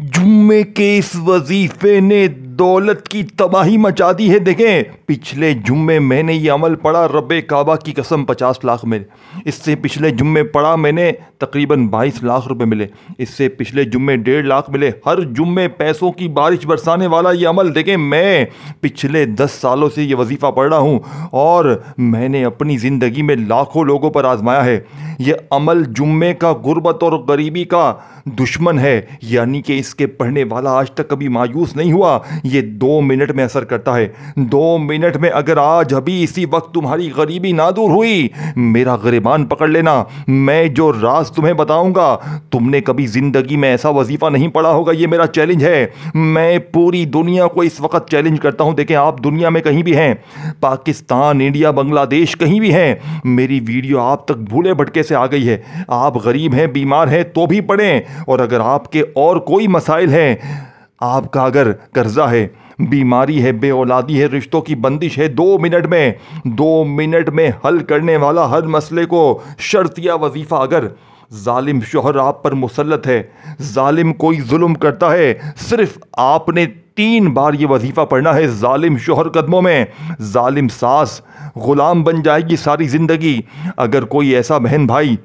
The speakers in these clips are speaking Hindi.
जुम्मे के इस वजीफे ने दौलत की तबाही मचा दी है। देखें, पिछले जुम्मे मैंने ये अमल पढ़ा, रब्बे काबा की कसम 50 लाख मिले। इससे पिछले जुम्मे पढ़ा मैंने, तकरीबन 22 लाख रुपए मिले। इससे पिछले जुम्मे 1.5 लाख मिले। हर जुम्मे पैसों की बारिश बरसाने वाला ये अमल। देखें, मैं पिछले 10 सालों से ये वजीफ़ा पढ़ रहा हूँ और मैंने अपनी ज़िंदगी में लाखों लोगों पर आजमाया है। ये अमल जुम्मे का गुर्बत और गरीबी का दुश्मन है, यानी कि इसके पढ़ने वाला आज तक कभी मायूस नहीं हुआ। ये 2 मिनट में असर करता है। 2 मिनट में अगर आज अभी इसी वक्त तुम्हारी गरीबी ना दूर हुई, मेरा गिरबान पकड़ लेना। मैं जो राज तुम्हें बताऊंगा, तुमने कभी जिंदगी में ऐसा वजीफा नहीं पढ़ा होगा। ये मेरा चैलेंज है। मैं पूरी दुनिया को इस वक्त चैलेंज करता हूं। देखें, आप दुनिया में कहीं भी हैं, पाकिस्तान, इंडिया, बांग्लादेश, कहीं भी हैं, मेरी वीडियो आप तक भूले भटके से आ गई है। आप गरीब हैं, बीमार हैं तो भी पढ़ें। और अगर आपके और कोई मसाइल हैं, आपका अगर कर्जा है, बीमारी है, बेऔलादी है, रिश्तों की बंदिश है, 2 मिनट में हल करने वाला हर मसले को शर्तिया वजीफा। अगर जालिम शोहर आप पर मुसल्लत है, जालिम कोई जुल्म करता है, सिर्फ आपने 3 बार ये वजीफा पढ़ना है। जालिम शोहर कदमों में, जालिम सास गुलाम बन जाएगी सारी जिंदगी। अगर कोई ऐसा बहन भाई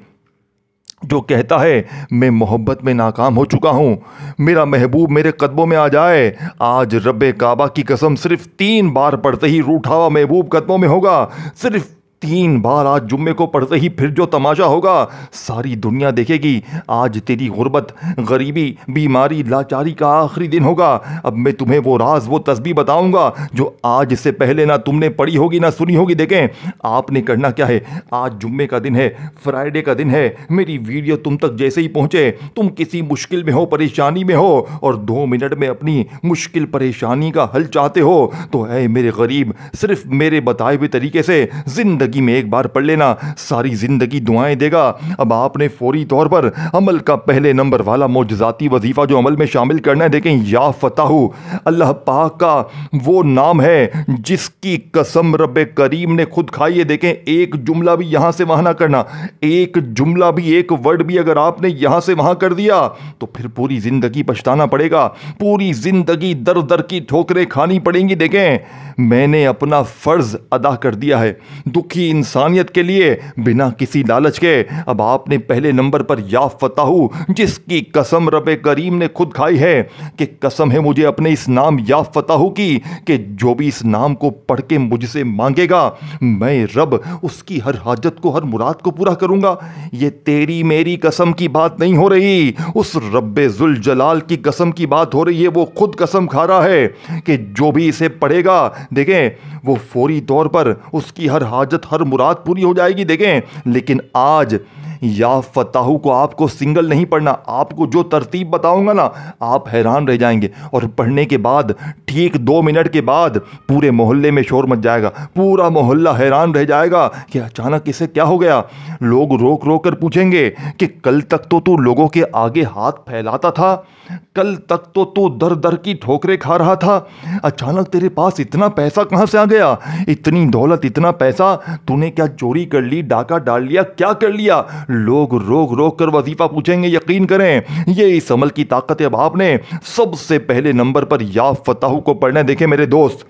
जो कहता है मैं मोहब्बत में नाकाम हो चुका हूँ, मेरा महबूब मेरे कदमों में आ जाए, आज रब्बे काबा की कसम सिर्फ 3 बार पढ़ते ही रूठा हुआ महबूब कदमों में होगा। सिर्फ 3 बार आज जुम्मे को पढ़ते ही फिर जो तमाशा होगा सारी दुनिया देखेगी। आज तेरी गुर्बत, गरीबी, बीमारी, लाचारी का आखिरी दिन होगा। अब मैं तुम्हें वो राज, वो तस्बीह बताऊंगा जो आज से पहले ना तुमने पढ़ी होगी ना सुनी होगी। देखें, आपने करना क्या है, आज जुम्मे का दिन है, फ्राइडे का दिन है। मेरी वीडियो तुम तक जैसे ही पहुंचे, तुम किसी मुश्किल में हो, परेशानी में हो और 2 मिनट में अपनी मुश्किल परेशानी का हल चाहते हो, तो ऐ मेरे गरीब, सिर्फ मेरे बताए हुए तरीके से जिंदगी में एक बार पढ़ लेना, सारी जिंदगी दुआएं देगा। अब आपने फौरी तौर पर अमल का पहले नंबर वाला मौजज़ाती वजीफा जो अमल में शामिल करना है। देखें, या फताहू अल्लाह पाक का वो नाम है जिसकी कसम रब्बे करीम ने खुद खाई है। देखें, एक जुमला भी यहां से वहां ना करना, एक जुमला भी, एक वर्ड भी अगर आपने यहां से वहां कर दिया तो फिर पूरी जिंदगी पछताना पड़ेगा, पूरी जिंदगी दर दर की ठोकरें खानी पड़ेंगी। देखें, मैंने अपना फर्ज अदा कर दिया है दुखी इंसानियत के लिए, बिना किसी लालच के। अब आपने पहले नंबर पर या फताहू जिसकी कसम रब्बे करीम ने खुद खाई है कि कसम है मुझे अपने इस नाम या फताहू की कि जो भी इस नाम को पढ़ के मुझसे मांगेगा, मैं रब उसकी हर हाजत को, हर मुराद को पूरा करूंगा। ये तेरी मेरी कसम की बात नहीं हो रही, उस रब्बे जुल जलाल की कसम की बात हो रही है। वो खुद कसम खा रहा है कि जो भी इसे पढ़ेगा, देखें, वो फौरी तौर पर उसकी हर हाजत, हर मुराद पूरी हो जाएगी। देखें, लेकिन आज या फताहू को आपको सिंगल नहीं पढ़ना, आपको जो तरतीब बताऊंगा ना, आप हैरान रह जाएंगे। और पढ़ने के बाद ठीक 2 मिनट के बाद पूरे मोहल्ले में शोर मच जाएगा, पूरा मोहल्ला हैरान रह जाएगा कि अचानक इसे क्या हो गया। लोग रोक रोक कर पूछेंगे कि कल तक तो तू लोगों के आगे हाथ फैलाता था, कल तक तो तू दर दर की ठोकरें खा रहा था, अचानक तेरे पास इतना पैसा कहां से आ गया, इतनी दौलत, इतना पैसा, तूने क्या चोरी कर ली, डाका डाल लिया, क्या कर लिया। लोग रोक रोक कर वजीफा पूछेंगे। यकीन करें, ये इस अमल की ताकत है। अब आपने सबसे पहले नंबर पर या फताहू को पढ़ना है। देखे मेरे दोस्त,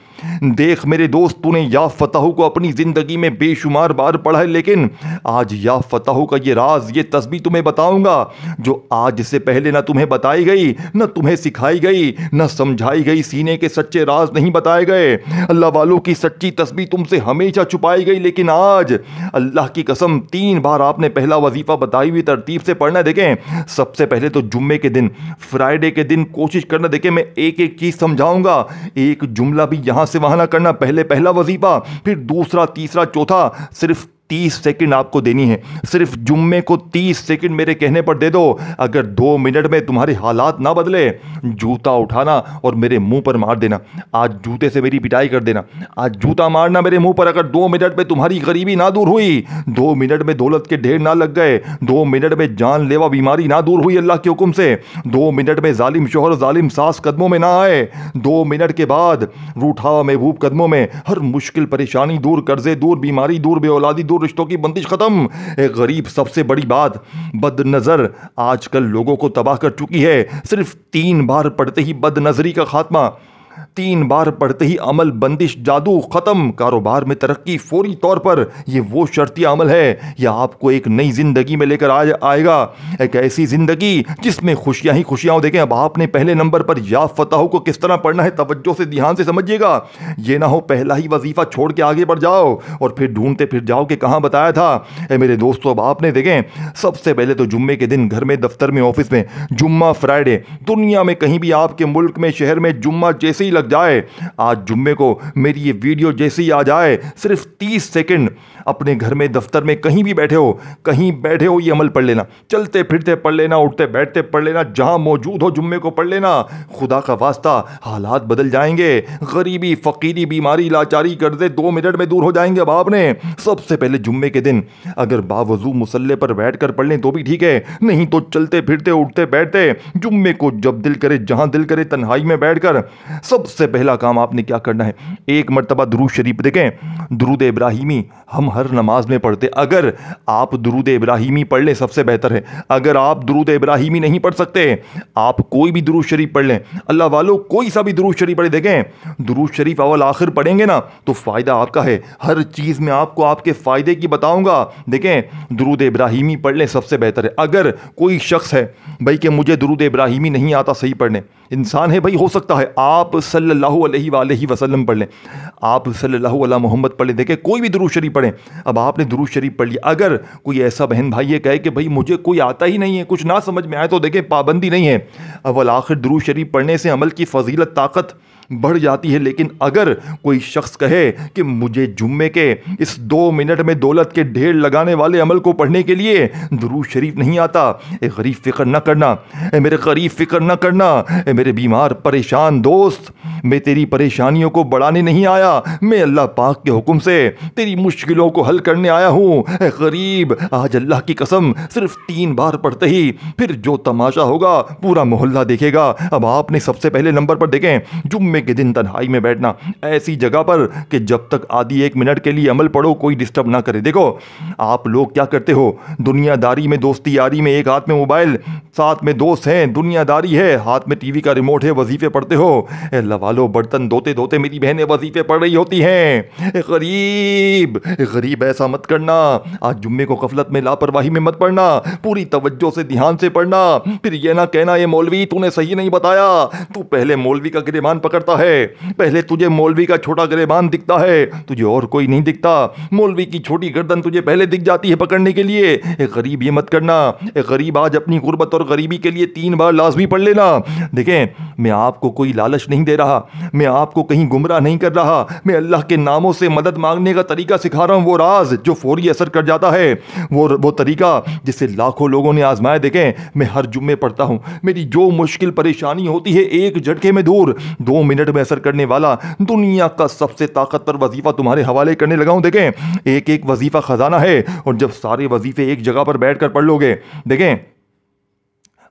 देख मेरे दोस्त, तूने या फताहू को अपनी जिंदगी में बेशुमार बार पढ़ा है, लेकिन आज या फताहू का ये राज, ये तस्बीह तुम्हें बताऊंगा जो आज से पहले ना तुम्हें बताई गई, ना तुम्हें सिखाई गई, ना समझाई गई। सीने के सच्चे राज नहीं बताए गए, अल्लाह वालों की सच्ची तस्बीह तुमसे हमेशा छुपाई गई। लेकिन आज अल्लाह की कसम 3 बार आपने पहला वजीफा बताई हुई तरतीब से पढ़ना। देखें, सबसे पहले तो जुम्मे के दिन, फ्राइडे के दिन कोशिश करना। देखें, मैं एक एक चीज समझाऊंगा, एक जुमला भी यहां से वहां ना करना। पहले पहला वजीफा, फिर दूसरा, तीसरा, चौथा, सिर्फ 30 सेकंड आपको देनी है। सिर्फ जुम्मे को 30 सेकंड मेरे कहने पर दे दो। अगर 2 मिनट में तुम्हारे हालात ना बदले, जूता उठाना और मेरे मुंह पर मार देना। आज जूते से मेरी पिटाई कर देना, आज जूता मारना मेरे मुंह पर। अगर 2 मिनट में तुम्हारी गरीबी ना दूर हुई, 2 मिनट में दौलत के ढेर ना लग गए, 2 मिनट में जानलेवा बीमारी ना दूर हुई अल्लाह के हुक्म से, 2 मिनट में जालिम शोहर, जालिम सास कदमों में ना आए, 2 मिनट के बाद रूठा महबूब कदमों में, हर मुश्किल परेशानी दूर, कर्जे दूर, बीमारी दूर, बेऔलादी दूर, रिश्तों की बंदिश खत्म। गरीब सबसे बड़ी बात, बदनजर आजकल लोगों को तबाह कर चुकी है। सिर्फ 3 बार पढ़ते ही बदनजरी का खात्मा, 3 बार पढ़ते ही अमल बंदिश जादू खत्म, कारोबार में तरक्की फौरी तौर पर। ये वो शर्ती अमल है, यह आपको एक नई जिंदगी में लेकर आएगा, एक ऐसी जिंदगी जिसमें खुशियां ही खुशियां हो। देखें, अब आपने पहले नंबर पर या फतह को किस तरह पढ़ना है, तवज्जो से ध्यान से समझिएगा। ये ना हो पहला ही वजीफा छोड़ के आगे बढ़ जाओ और फिर ढूंढते फिर जाओ कि कहां बताया था। मेरे दोस्तों, अब आपने देखें, सबसे पहले तो जुम्मे के दिन घर में, दफ्तर में, ऑफिस में, जुम्मा फ्राइडे, दुनिया में कहीं भी आपके मुल्क में, शहर में जुम्मा जैसे ही लग जाए, आज जुम्मे को मेरी ये वीडियो जैसे ही आ जाए, सिर्फ 30 सेकंड अपने घर में, दफ्तर में, कहीं भी बैठे हो, कहीं बैठे हो, ये अमल पढ़ लेना। चलते फिरते पढ़ लेना, उठते बैठते पढ़ लेना, जहां मौजूद हो जुम्मे को पढ़ लेना। खुदा का वास्ता हालात बदल जाएंगे। गरीबी, फकीरी, बीमारी, लाचारी, कर्जे 2 मिनट में दूर हो जाएंगे। अब आपने सबसे पहले जुम्मे के दिन अगर बावजू मुसल्ले पर बैठकर पढ़ लें तो भी ठीक है, नहीं तो चलते फिरते, उठते बैठते, जुम्मे को जब दिल करे, जहां दिल करे, तन्हाई में बैठकर सबसे पहला काम आपने क्या करना है, एक मर्तबा दुरूद शरीफ। देखें, दुरूद इब्राहिमी हम हर नमाज में पढ़ते। अगर आप दुरूद इब्राहिमी पढ़ लें सबसे बेहतर है। अगर आप दुरूद इब्राहिमी नहीं पढ़ सकते, आप कोई भी दुरूद शरीफ पढ़ लें। अल्लाह वालों, कोई सा भी दुरूद शरीफ पढ़े। देखें, दुरूद शरीफ अव्वल आखिर पढ़ेंगे ना तो फायदा आपका है। हर चीज में आपको आपके फायदे की बताऊंगा। देखें, दुरूद इब्राहिमी पढ़ लें सबसे बेहतर है। अगर कोई शख्स है भाई कि मुझे दुरूद इब्राहिमी नहीं आता सही पढ़ने, इंसान है भाई, हो सकता है, आप सल्लल्लाहु अलैहि वसल्लम पढ़ लें, आप सल्लल्लाहु अला मोहम्मद पढ़ लें। देखें, कोई भी दुरूद शरीफ पढ़ें। अब आपने दुरूद शरीफ पढ़ लिया, अगर कोई ऐसा बहन भाई ये कहे कि भाई मुझे कोई आता ही नहीं है, कुछ ना समझ में आए, तो देखें, पाबंदी नहीं है। अव्वल आखिर दुरूद शरीफ पढ़ने से अमल की फजीलत, ताकत बढ़ जाती है। लेकिन अगर कोई शख्स कहे कि मुझे जुम्मे के इस 2 मिनट में दौलत के ढेर लगाने वाले अमल को पढ़ने के लिए दुरूद शरीफ नहीं आता, ए गरीब फिक्र न करना, ए मेरे गरीब फिक्र न करना, ए मेरे बीमार परेशान दोस्त, मैं तेरी परेशानियों को बढ़ाने नहीं आया, मैं अल्लाह पाक के हुक्म से तेरी मुश्किलों को हल करने आया हूँ। ए गरीब, आज अल्लाह की कसम सिर्फ 3 बार पढ़ते ही फिर जो तमाशा होगा पूरा मोहल्ला देखेगा। अब आपने सबसे पहले नंबर पर देखें, जुम्मे के दिन तन्हाई में बैठना, ऐसी जगह पर कि जब तक आधी 1 मिनट के लिए अमल पढ़ो कोई डिस्टर्ब ना करे। देखो, आप लोग क्या करते हो, दुनियादारी में, दोस्ती यारी में, एक हाथ में मोबाइल, साथ में दोस्त हैं, दुनियादारी है, हाथ में टीवी का रिमोट है, वजीफे पढ़ते हो। अल्लाह वालों, बर्तन धोते धोते मेरी बहनें वजीफे पढ़ रही होती हैं। गरीब ऐसा मत करना। आज जुम्मे को गफलत में, लापरवाही में मत पढ़ना, पूरी तवज्जो से, ध्यान से पढ़ना। फिर ये ना कहना ये मौलवी तूने सही नहीं बताया, तू पहले मौलवी का गिरेबान पकड़ता है, पहले तुझे मौलवी का छोटा गिरेबान दिखता है, तुझे और कोई नहीं दिखता। मौलवी की छोटी गर्दन तुझे पहले दिख जाती है पकड़ने के लिए। एक गरीब ये मत करना। एक गरीब आज अपनी गुर्बत और गरीबी के लिए 3 बार लाजमी पढ़ लेना। देखें, मैं आपको कोई लालच नहीं दे रहा, मैं आपको कहीं गुमराह नहीं कर रहा, मैं अल्लाह के नामों से मदद मांगने का तरीका सिखा रहा हूं, वो राज जो फौरी असर कर जाता है, वो तरीका जिसे लाखों लोगों ने आजमाया। देखें, मैं हर जुम्मे पढ़ता हूं, मेरी जो मुश्किल परेशानी होती है एक झटके में दूर, 2 मिनट में असर करने वाला दुनिया का सबसे ताकतवर वजीफा तुम्हारे हवाले करने लगा हूं। देखें, एक एक वजीफा खजाना है, और जब सारे वजीफे एक जगह पर बैठकर पढ़ लोगे, देखें,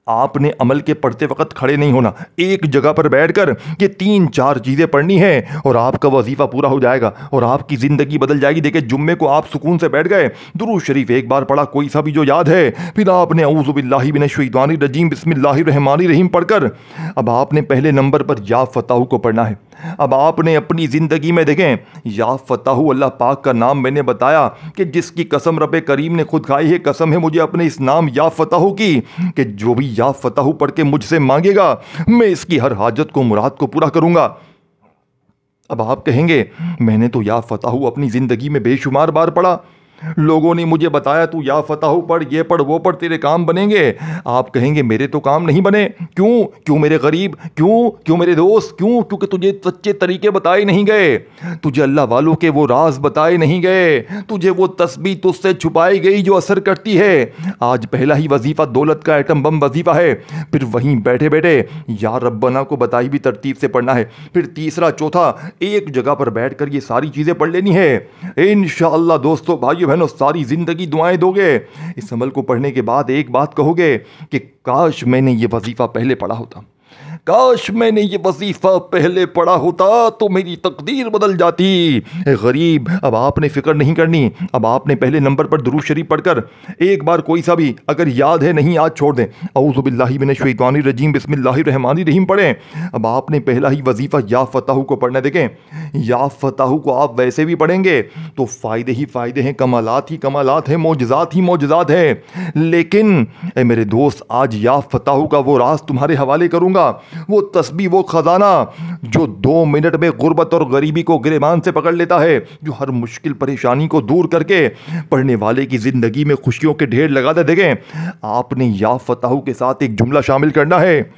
आपने अमल के पढ़ते वक्त खड़े नहीं होना, एक जगह पर बैठकर ये 3-4 चीजें पढ़नी है और आपका वजीफा पूरा हो जाएगा और आपकी जिंदगी बदल जाएगी। देखिए, जुम्मे को आप सुकून से बैठ गए, दुरूद शरीफ एक बार पढ़ा, कोई सा भी जो याद है, फिर आपने औज़ु बिल्लाहि मिनश शैतानिर रजीम बिस्मिल्लाहिर रहमानिर रहीम पढ़कर अब आपने पहले नंबर पर या फताहू को पढ़ना है। अब आपने अपनी जिंदगी में देखें, या फताहू अल्लाह पाक का नाम मैंने बताया कि जिसकी कसम रब्बे करीम ने खुद खाई है, कसम है मुझे अपने इस नाम या फताहू की कि जो भी या फताहू पढ़ के मुझसे मांगेगा मैं इसकी हर हाजत को, मुराद को पूरा करूंगा। अब आप कहेंगे, मैंने तो या फताहू अपनी जिंदगी में बेशुमार बार पढ़ा, लोगों ने मुझे बताया तू या फताहू पढ़, ये पढ़, वो पढ़, तेरे काम बनेंगे। आप कहेंगे मेरे तो काम नहीं बने। क्यों मेरे गरीब, क्यों मेरे दोस्त, क्योंकि तुझे सच्चे तरीके बताए नहीं गए, तुझे अल्लाह वालों के वो राज बताए नहीं गए, तुझे वो तस्बीह तुझसे छुपाई गई जो असर करती है। आज पहला ही वजीफा दौलत का एटम बम वजीफा है, फिर वहीं बैठे बैठे या रब्बना को बताई भी तरतीब से पढ़ना है, फिर तीसरा चौथा एक जगह पर बैठकर ये सारी चीजें पढ़ लेनी है। इंशाअल्लाह दोस्तों, भाइयों बहनों, सारी जिंदगी दुआएं दोगे। इस अमल को पढ़ने के बाद एक बात कहोगे कि काश मैंने ये वजीफा पहले पढ़ा होता, काश मैंने ये वजीफा पहले पढ़ा होता तो मेरी तकदीर बदल जाती। ए गरीब, अब आपने फिक्र नहीं करनी। अब आपने पहले नंबर पर दुरूद शरीफ पढ़कर एक बार कोई सा भी अगर याद है, नहीं आज छोड़ दें, औज़ु बिल्लाहि मिनश शैतानिर रजीम बिस्मिल्लाहिर रहमानिर रहीम पढ़ें। अब आपने पहला ही वजीफा या फताहू को पढ़ना। देखें, या फताहू को आप वैसे भी पढ़ेंगे तो फ़ायदे ही फ़ायदे हैं, कमालात ही कमालात हैं, मोजज़ात ही मोजज़ात हैं। लेकिन ए मेरे दोस्त, आज या फताहू का वो राज तुम्हारे हवाले करूँगा, वो तस्बीह, वो खजाना जो 2 मिनट में गुर्बत और गरीबी को गिरेबान से पकड़ लेता है, जो हर मुश्किल परेशानी को दूर करके पढ़ने वाले की जिंदगी में खुशियों के ढेर लगा दे। देखें, आपने या फताहू के साथ एक जुमला शामिल करना है,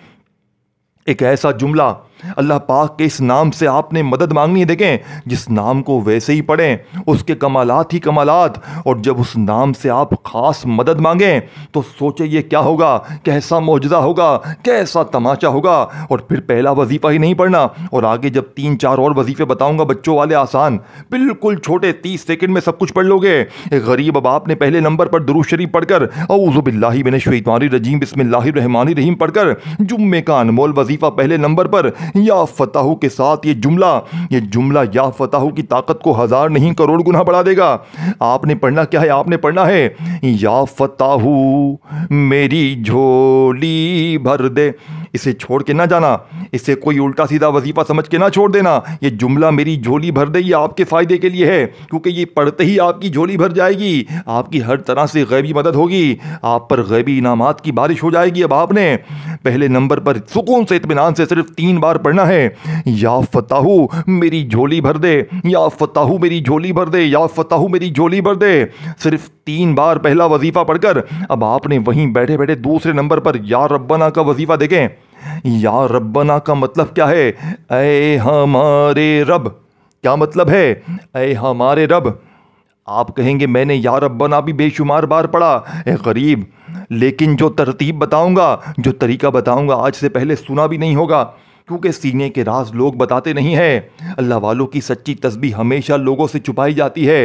एक ऐसा जुमला, अल्लाह पाक के इस नाम से आपने मदद मांगनी है। देखें, जिस नाम को वैसे ही पढ़ें उसके कमालात ही कमालात, और जब उस नाम से आप खास मदद मांगें तो सोचे ये क्या होगा, कैसा मौजज़ा होगा, कैसा तमाचा होगा। और फिर पहला वजीफ़ा ही नहीं पढ़ना, और आगे जब 3-4 और वजीफ़े बताऊंगा बच्चों वाले, आसान, बिल्कुल छोटे, 30 सेकंड में सब कुछ पढ़ लोगे। गरीब, अब आपने पहले नंबर पर दुरूद शरीफ पढ़कर औज़ु बिल्लाहि मिनश शैतानिर रजीम बिस्मिल्लाहिर रहमानिर रहीम पढ़कर जुम्मे का अनमोल वजीफ़ा पहले नंबर पर या फताहू के साथ ये जुमला या फताहू की ताकत को 1000 नहीं करोड़ गुना बढ़ा देगा। आपने पढ़ना क्या है? आपने पढ़ना है, या फताहू मेरी झोली भर दे। इसे छोड़ के ना जाना, इसे कोई उल्टा सीधा वजीफा समझ के ना छोड़ देना। ये जुमला मेरी झोली भर दे, ये आपके फायदे के लिए है, क्योंकि ये पढ़ते ही आपकी झोली भर जाएगी, आपकी हर तरह से गैबी मदद होगी, आप पर गैबी इनामात की बारिश हो जाएगी। अब आपने पहले नंबर पर सुकून से, इत्मीनान से सिर्फ 3 बार पढ़ना है, या फताहू मेरी झोली भर दे, या फताहू मेरी झोली भर दे, या फताहू मेरी झोली भर दे। सिर्फ 3 बार पहला वजीफा पढ़कर अब आपने वहीं बैठे बैठे दूसरे नंबर पर या रब्बना का वजीफा। देखें, या रब्बना का मतलब क्या है? ऐ हमारे रब। क्या मतलब है ऐ हमारे रब? आप कहेंगे मैंने या रब्बना भी बेशुमार बार पढ़ा। ए गरीब, लेकिन जो तरतीब बताऊंगा, जो तरीका बताऊंगा, आज से पहले सुना भी नहीं होगा, क्योंकि सीने के राज लोग बताते नहीं हैं। अल्लाह वालों की सच्ची तस्बीह हमेशा लोगों से छुपाई जाती है,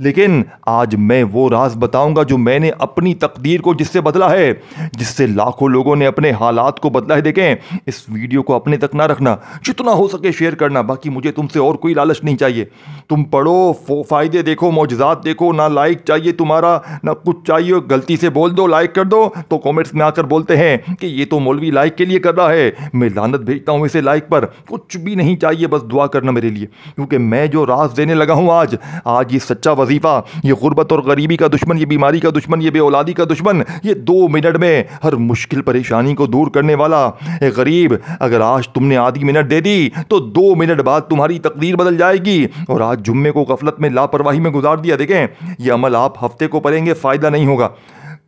लेकिन आज मैं वो राज बताऊंगा जो मैंने अपनी तकदीर को जिससे बदला है, जिससे लाखों लोगों ने अपने हालात को बदला है। देखें, इस वीडियो को अपने तक ना रखना, जितना हो सके शेयर करना। बाकी मुझे तुमसे और कोई लालच नहीं चाहिए। तुम पढ़ो, फ़ायदे देखो, मौजज़ात देखो, ना लाइक चाहिए तुम्हारा, ना कुछ चाहिए। गलती से बोल दो, लाइक कर दो, तो कॉमेंट्स में आकर बोलते हैं कि ये तो मौलवी लाइक के लिए कर रहा है। मैं लानत भेजता हूँ इसे लाइक पर। कुछ भी नहीं चाहिए, बस दुआ करना मेरे लिए, क्योंकि मैं जो राज देने लगा हूँ आज ये सच्चा वजीफा, ये गुर्बत और गरीबी का दुश्मन, ये बीमारी का दुश्मन, ये बेऔलादी का दुश्मन, ये 2 मिनट में हर मुश्किल परेशानी को दूर करने वाला। ए गरीब, अगर आज तुमने आधी मिनट दे दी तो 2 मिनट बाद तुम्हारी तकदीर बदल जाएगी। और आज जुम्मे को गफलत में, लापरवाही में गुजार दिया। देखें, ये अमल आप हफ्ते को पढ़ेंगे फ़ायदा नहीं होगा,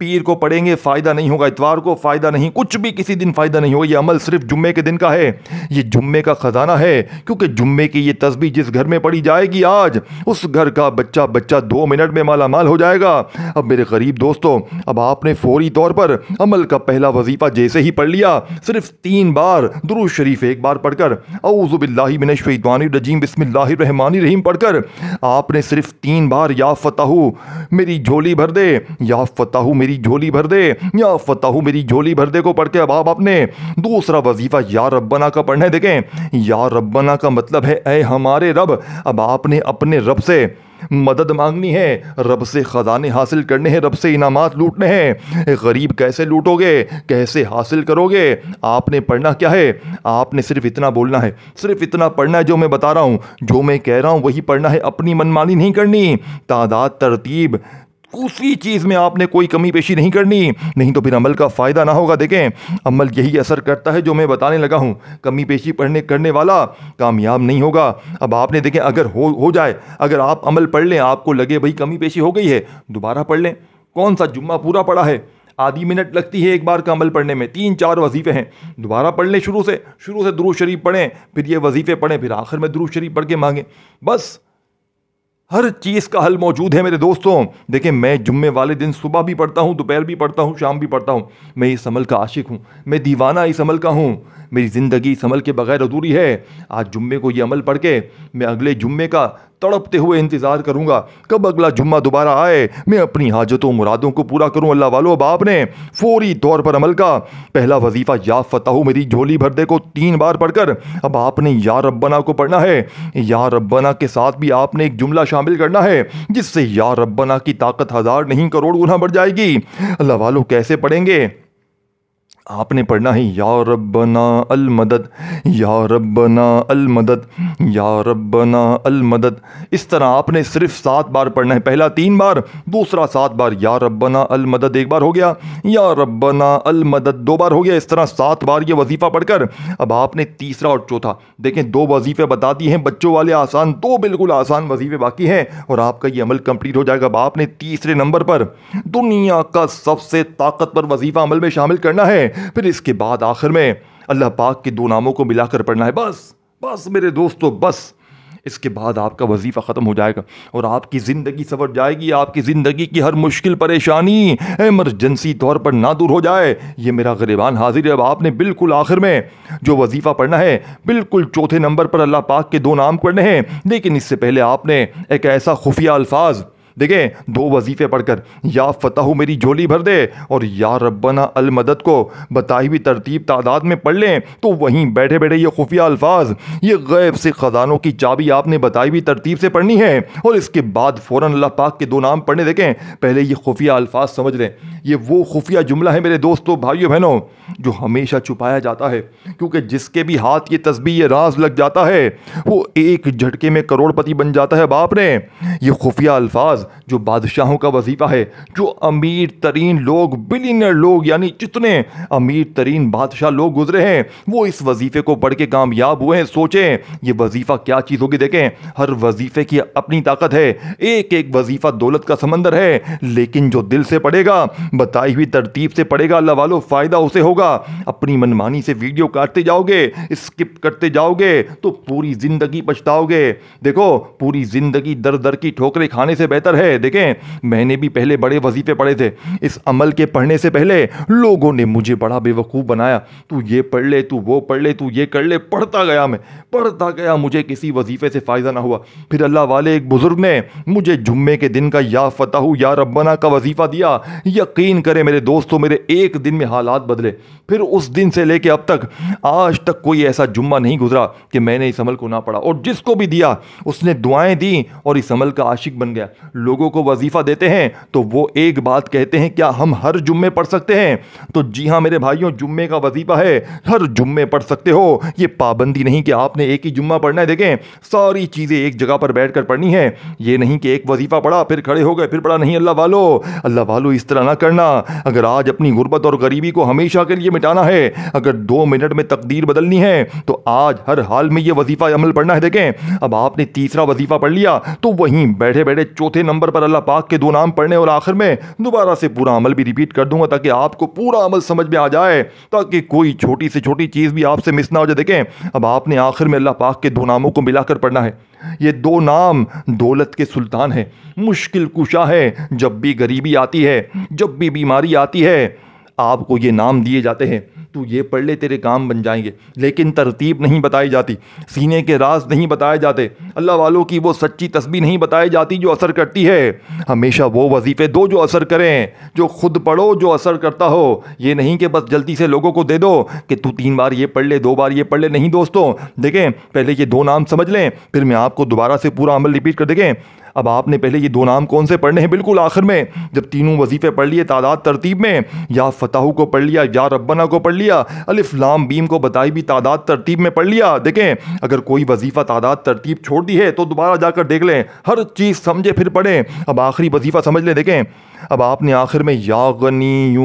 पीर को पढ़ेंगे फ़ायदा नहीं होगा, इतवार को फ़ायदा नहीं, कुछ भी किसी दिन फ़ायदा नहीं होगा। ये अमल सिर्फ जुम्मे के दिन का है, ये जुम्मे का ख़जाना है, क्योंकि जुम्मे की ये तस्बीह जिस घर में पढ़ी जाएगी आज, उस घर का बच्चा 2 मिनट में माला माल हो जाएगा। अब मेरे गरीब दोस्तों, अब आपने फौरी तौर पर अमल का पहला वजीफ़ा जैसे ही पढ़ लिया, सिर्फ 3 बार दुरूद शरीफ एक बार पढ़कर औज़ु बिल्लाहि मिनश शैतानिर रजीम बिस्मिल्लाहिर रहमानिर रहीम पढ़कर आपने सिर्फ 3 बार या फताहू मेरी झोली भर दे, या फताहू मेरी झोली भर दे, या फताहू मेरी झोली भर दे को पढ़ के अब आप अपने दूसरा वजीफा या रब्बना का पढ़ना है। देखें, या रब्बना का मतलब है ऐ हमारे रब। अब आपने अपने रब से मदद मांगनी है, रब से ख़जाने हासिल करने हैं, रब से इनामात लूटने हैं। गरीब, कैसे लूटोगे, कैसे हासिल करोगे? आपने पढ़ना क्या है? आपने सिर्फ इतना बोलना है, सिर्फ इतना पढ़ना है जो मैं बता रहा हूँ, जो मैं कह रहा हूँ वही पढ़ना है। अपनी मनमानी नहीं करनी, तादाद, तरतीब, उसी चीज़ में आपने कोई कमी पेशी नहीं करनी, नहीं तो फिर अमल का फ़ायदा ना होगा। देखें, अमल यही असर करता है जो मैं बताने लगा हूँ। कमी पेशी करने वाला कामयाब नहीं होगा। अब आपने देखें, अगर हो जाए, अगर आप अमल पढ़ लें, आपको लगे भाई कमी पेशी हो गई है, दोबारा पढ़ लें। कौन सा जुम्मा पूरा पढ़ा है? आधी मिनट लगती है एक बार का अमल पढ़ने में, 3-4 वजीफ़े हैं, दोबारा पढ़ लें शुरू से दुरूद शरीफ पढ़ें, फिर ये वजीफ़े पढ़ें, फिर आखिर में दुरूद शरीफ पढ़ के मांगें। बस हर चीज़ का हल मौजूद है मेरे दोस्तों। देखें, मैं जुम्मे वाले दिन सुबह भी पढ़ता हूँ, दोपहर भी पढ़ता हूँ, शाम भी पढ़ता हूँ। मैं इस अमल का आशिक हूँ, मैं दीवाना इस अमल का हूँ। मेरी ज़िंदगी इस अमल के बगैर अधूरी है। आज जुम्मे को ये अमल पढ़ के मैं अगले जुम्मे का तड़पते हुए इंतज़ार करूँगा कब अगला जुम्मा दोबारा आए, मैं अपनी हाजतों मुरादों को पूरा करूँ। अल्लाह वालों, अब आपने फौरी तौर पर अमल का पहला वजीफ़ा या फतह मेरी झोली भर दे को 3 बार पढ़कर अब आपने या रब्बना को पढ़ना है। या रब्बना के साथ भी आपने एक जुमला शामिल करना है जिससे या रब्बना की ताकत 1000 नहीं करोड़ गुना बढ़ जाएगी। अल्लाह वालों, कैसे पढ़ेंगे? आपने पढ़ना है या रब्बना अल मदद, या रब्बना अल मदद, या रब्बना अल मदद। इस तरह आपने सिर्फ 7 बार पढ़ना है। पहला 3 बार, दूसरा 7 बार। या रब्बना अल मदद 1 बार हो गया, या रब्बना अल मदद 2 बार हो गया। इस तरह 7 बार ये वजीफ़ा पढ़कर अब आपने तीसरा और चौथा, देखें 2 वजीफ़े बता दिए हैं बच्चों वाले आसान, 2 बिल्कुल आसान वजीफ़े बाकी हैं और आपका ये अमल कंप्लीट हो जाएगा। अब आपने तीसरे नंबर पर दुनिया का सबसे ताकतवर वजीफ़ा अमल में शामिल करना है। फिर इसके बाद आखिर में अल्लाह पाक के 2 नामों को मिलाकर पढ़ना है। बस बस मेरे दोस्तों, बस इसके बाद आपका वजीफ़ा ख़त्म हो जाएगा और आपकी ज़िंदगी संवर जाएगी। आपकी ज़िंदगी की हर मुश्किल परेशानी एमरजेंसी तौर पर ना दूर हो जाए, ये मेरा ग़रीबान हाजिर है। अब आपने बिल्कुल आखिर में जो वजीफ़ा पढ़ना है, बिल्कुल चौथे नंबर पर अल्लाह पाक के 2 नाम पढ़ने हैं। लेकिन इससे पहले आपने एक ऐसा खुफिया अल्फाज, देखें 2 वजीफ़े पढ़कर या फतह मेरी झोली भर दे और या रब्बना अल मदद को बताई हुई तरतीब तादाद में पढ़ लें तो वहीं बैठे बैठे ये खुफिया अल्फाज, ये गैब से ख़जानों की चाबी आपने बताई हुई तरतीब से पढ़नी है और इसके बाद फ़ौरन अल्लाह पाक के 2 नाम पढ़ने। देखें पहले ये खुफिया अल्फाज समझ लें, ये वो खुफिया जुमला है मेरे दोस्तों, भाइयों बहनों, जो हमेशा छुपाया जाता है, क्योंकि जिसके भी हाथ ये तस्बीह ये राज लग जाता है वो एक झटके में करोड़पति बन जाता है। बाप ने ये खुफिया अल्फाज जो बादशाहों का वजीफा है, जो अमीर तरीन लोग, बिलियनर लोग, यानी जितने अमीर तरीन बादशाह लोग गुजरे हैं वो इस वजीफे को पढ़ के कामयाब हुए हैं। सोचें ये वजीफा क्या चीज़ होगी। देखें हर वजीफे की अपनी ताकत है, एक एक वजीफा दौलत का समंदर है, लेकिन जो दिल से पढ़ेगा, बताई हुई तरतीब से पढ़ेगा, अल्लाह वालों फ़ायदा उसे होगा। अपनी मनमानी से वीडियो काटते जाओगे, स्किप करते जाओगे तो पूरी ज़िंदगी पछताओगे। देखो पूरी ज़िंदगी दर दर की ठोकरें खाने से बेहतर है। देखें मैंने भी पहले बड़े वजीफे पढ़े थे, इस अमल के पढ़ने से पहले लोगों ने मुझे बड़ा बेवकूफ़ बनाया, तू ये पढ़ ले, तू वो पढ़ ले, तू ये कर ले। पढ़ता गया, मैं पढ़ता गया, मुझे किसी वजीफे से फ़ायदा ना हुआ। फिर अल्लाह वाले एक बुज़ुर्ग ने मुझे जुम्मे के दिन का या फतह या रब्बना का वजीफ़ा दिया। यकीन करें मेरे दोस्तों, मेरे एक दिन में हालात बदले। फिर उस दिन से लेके अब तक आज तक कोई ऐसा जुम्मा नहीं गुजरा कि मैंने इस अमल को ना पढ़ा, और जिसको भी दिया उसने दुआएं दी और इस अमल का आशिक बन गया। लोगों को वजीफ़ा देते हैं तो वो एक बात कहते हैं, क्या हम हर जुम्मे पढ़ सकते हैं? तो जी हाँ मेरे भाइयों, जुम्मे का वजीफ़ा है, हर जुम्मे पढ़ सकते हो। ये पाबंदी नहीं कि आपने एक ही जुम्मा पढ़ना है। देखें सारी चीज़ें एक जगह पर बैठ कर पढ़नी है, ये नहीं कि एक वजीफ़ा पढ़ा फिर खड़े हो गए फिर पढ़ा नहीं। अल्लाह वालों इस तरह ना करना। अगर आज अपनी गुर्बत और गरीबी को हमेशा के लिए मिटाना है, अगर 2 मिनट में तकदीर बदलनी है तो आज हर हाल में ये वजीफ़ा अमल पढ़ना है। देखें अब आपने तीसरा वजीफ़ा पढ़ लिया तो वहीं बैठे बैठे चौथे नंबर पर अल्लाह पाक के 2 नाम पढ़ने, और आखिर में दोबारा से पूरा अमल भी रिपीट कर दूंगा ताकि आपको पूरा अमल समझ में आ जाए, ताकि कोई छोटी से छोटी चीज़ भी आपसे मिस ना हो जाए। देखें अब आपने आखिर में अल्लाह पाक के 2 नामों को मिलाकर पढ़ना है। ये 2 नाम दौलत के सुल्तान है, मुश्किल कुशा है। जब भी गरीबी आती है, जब भी बीमारी आती है, आपको ये नाम दिए जाते हैं, तू ये पढ़ ले तेरे काम बन जाएंगे। लेकिन तरतीब नहीं बताई जाती, सीने के राज नहीं बताए जाते, अल्लाह वालों की वो सच्ची तस्बीह नहीं बताई जाती जो असर करती है। हमेशा वो वजीफ़े दो जो असर करें, जो खुद पढ़ो, जो असर करता हो। ये नहीं कि बस जल्दी से लोगों को दे दो कि तू 3 बार ये पढ़ ले, 2 बार ये पढ़ ले। नहीं दोस्तों, देखें पहले ये 2 नाम समझ लें, फिर मैं आपको दोबारा से पूरा अमल रिपीट कर। देखें अब आपने पहले ये 2 नाम कौन से पढ़ने हैं, बिल्कुल आखिर में जब तीनों वजीफ़े पढ़ लिए तादाद तरतीब में, या फतह को पढ़ लिया, या रब्बना को पढ़ लिया, अलिफ लाम बीम को बताई भी तादाद तरतीब में पढ़ लिया। देखें अगर कोई वजीफ़ा तादाद तरतीब छोड़ दी है तो दोबारा जाकर देख लें, हर चीज़ समझे फिर पढ़ें। अब आखिरी वजीफ़ा समझ लें। देखें अब आपने आखिर में या गनी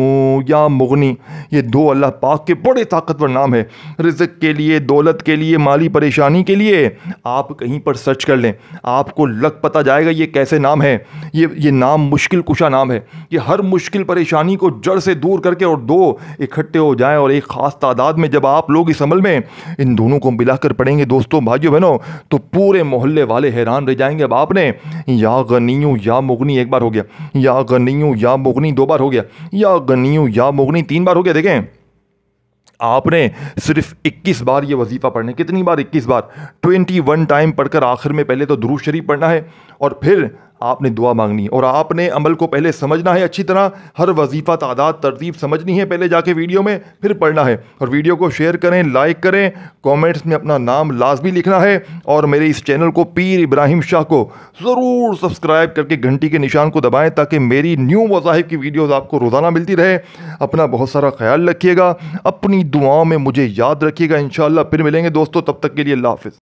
या मुगनी, ये 2 अल्लाह पाक के बड़े ताकतवर नाम है, रिज़्क़ के लिए, दौलत के लिए, माली परेशानी के लिए। आप कहीं पर सर्च कर लें, आपको लग पता जाएगा ये कैसे नाम है। ये नाम मुश्किल कुशा नाम है। ये हर मुश्किल परेशानी को जड़ से दूर करके, और 2 इकट्ठे हो जाएं और एक ख़ास तादाद में जब आप लोग इस अमल में इन दोनों को मिलाकर पढ़ेंगे दोस्तों, भाइयों बहनों, तो पूरे मोहल्ले वाले हैरान रह जाएंगे। अब आपने या गनीयू या मुगनी 1 बार हो गया, या गनीयू या मुगनी 2 बार हो गया, या गनीयू या मुगनी 3 बार हो गया। देखें आपने सिर्फ 21 बार ये वजीफ़ा पढ़ना है। कितनी बार? 21 बार। 21 टाइम पढ़कर आखिर में पहले तो दुरूद शरीफ पढ़ना है और फिर आपने दुआ मांगनी है। और आपने अमल को पहले समझना है अच्छी तरह, हर वजीफ़ा तादाद तरतीब समझनी है पहले जाके वीडियो में, फिर पढ़ना है। और वीडियो को शेयर करें, लाइक करें, कमेंट्स में अपना नाम लाजमी लिखना है और मेरे इस चैनल को पीर इब्राहिम शाह को ज़रूर सब्सक्राइब करके घंटी के निशान को दबाएं ताकि मेरी न्यू वज़ाहिफ की वीडियोज़ आपको रोज़ाना मिलती रहे। अपना बहुत सारा ख्याल रखिएगा, अपनी दुआओं में मुझे याद रखिएगा। इंशाअल्लाह फिर मिलेंगे दोस्तों, तब तक के लिए अल्लाह हाफ़िज़।